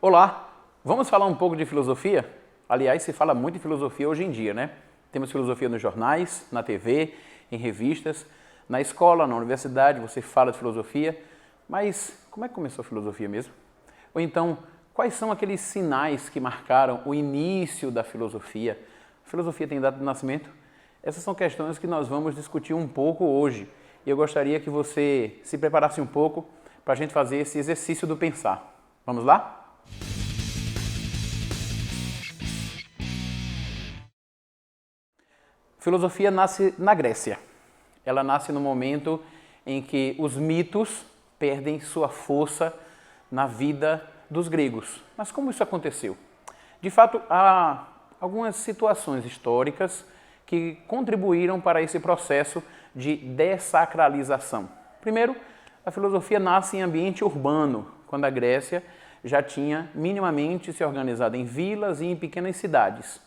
Olá, vamos falar um pouco de filosofia? Aliás, se fala muito de filosofia hoje em dia, né? Temos filosofia nos jornais, na TV, em revistas, na escola, na universidade, você fala de filosofia, mas como é que começou a filosofia mesmo? Ou então, quais são aqueles sinais que marcaram o início da filosofia? A filosofia tem data de nascimento? Essas são questões que nós vamos discutir um pouco hoje. E eu gostaria que você se preparasse um pouco para a gente fazer esse exercício do pensar. Vamos lá? Filosofia nasce na Grécia. Ela nasce no momento em que os mitos perdem sua força na vida dos gregos. Mas como isso aconteceu? De fato, há algumas situações históricas que contribuíram para esse processo de dessacralização. Primeiro, a filosofia nasce em ambiente urbano, quando a Grécia já tinha minimamente se organizado em vilas e em pequenas cidades.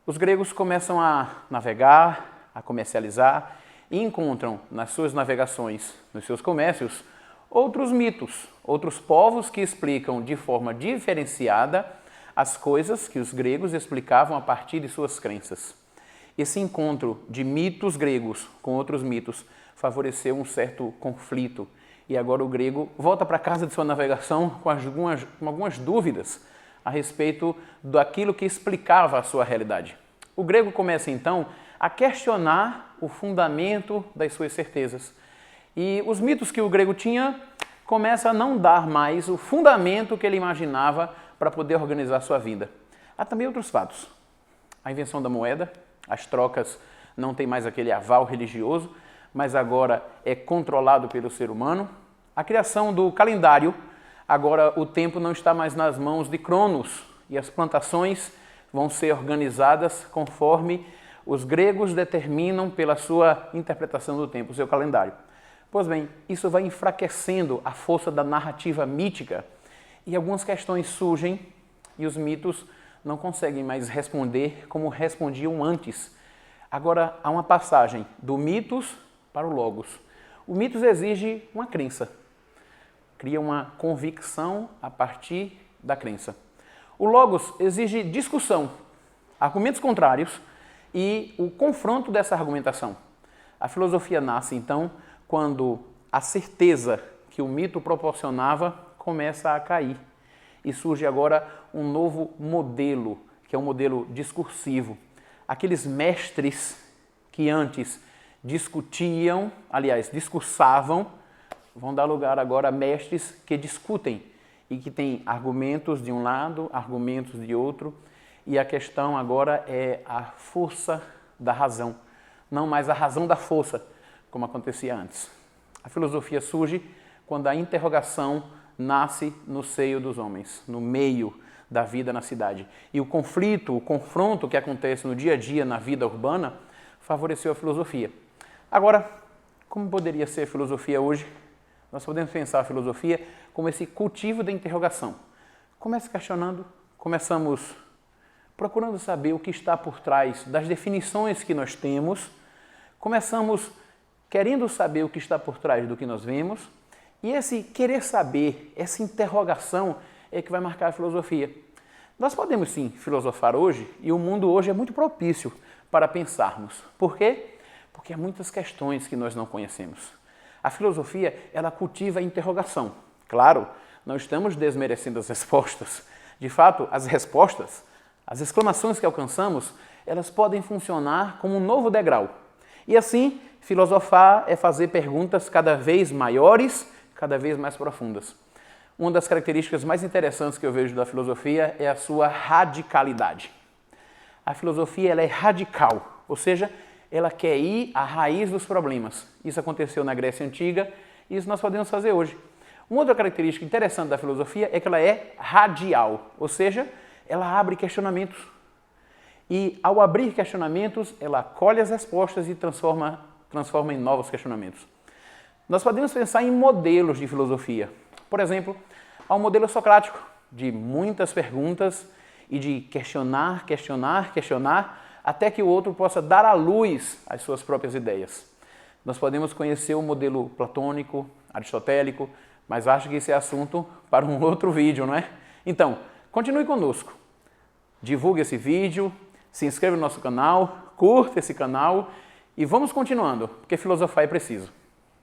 Os gregos começam a navegar, a comercializar e encontram nas suas navegações, nos seus comércios, outros mitos, outros povos que explicam de forma diferenciada as coisas que os gregos explicavam a partir de suas crenças. Esse encontro de mitos gregos com outros mitos favoreceu um certo conflito e agora o grego volta para casa de sua navegação com algumas dúvidas a respeito daquilo que explicava a sua realidade. O grego começa então a questionar o fundamento das suas certezas. E os mitos que o grego tinha começam a não dar mais o fundamento que ele imaginava para poder organizar sua vida. Há também outros fatos. A invenção da moeda, as trocas não têm mais aquele aval religioso, mas agora é controlado pelo ser humano. A criação do calendário, agora o tempo não está mais nas mãos de Cronos e as plantações vão ser organizadas conforme os gregos determinam pela sua interpretação do tempo, o seu calendário. Pois bem, isso vai enfraquecendo a força da narrativa mítica e algumas questões surgem e os mitos não conseguem mais responder como respondiam antes. Agora há uma passagem do mitos para o logos. O mitos exige uma crença, cria uma convicção a partir da crença. O logos exige discussão, argumentos contrários e o confronto dessa argumentação. A filosofia nasce, então, quando a certeza que o mito proporcionava começa a cair. E surge agora um novo modelo, que é um modelo discursivo. Aqueles mestres que antes discutiam, aliás, discursavam, vão dar lugar agora a mestres que discutem e que têm argumentos de um lado, argumentos de outro, e a questão agora é a força da razão, não mais a razão da força, como acontecia antes. A filosofia surge quando a interrogação nasce no seio dos homens, no meio da vida na cidade. E o conflito, o confronto que acontece no dia a dia na vida urbana favoreceu a filosofia. Agora, como poderia ser a filosofia hoje? Nós podemos pensar a filosofia como esse cultivo da interrogação. Começa questionando, começamos procurando saber o que está por trás das definições que nós temos, começamos querendo saber o que está por trás do que nós vemos, e esse querer saber, essa interrogação é que vai marcar a filosofia. Nós podemos sim filosofar hoje, e o mundo hoje é muito propício para pensarmos. Por quê? Porque há muitas questões que nós não conhecemos. A filosofia, ela cultiva a interrogação. Claro, não estamos desmerecendo as respostas. De fato, as respostas, as exclamações que alcançamos, elas podem funcionar como um novo degrau. E assim, filosofar é fazer perguntas cada vez maiores, cada vez mais profundas. Uma das características mais interessantes que eu vejo da filosofia é a sua radicalidade. A filosofia ela é radical, ou seja, ela quer ir à raiz dos problemas. Isso aconteceu na Grécia Antiga e isso nós podemos fazer hoje. Uma outra característica interessante da filosofia é que ela é radial, ou seja, ela abre questionamentos. E ao abrir questionamentos, ela acolhe as respostas e transforma em novos questionamentos. Nós podemos pensar em modelos de filosofia. Por exemplo, há um modelo socrático de muitas perguntas e de questionar, até que o outro possa dar à luz as suas próprias ideias. Nós podemos conhecer o modelo platônico, aristotélico, mas acho que esse é assunto para um outro vídeo, não é? Então, continue conosco. Divulgue esse vídeo, se inscreva no nosso canal, curta esse canal e vamos continuando, porque filosofar é preciso.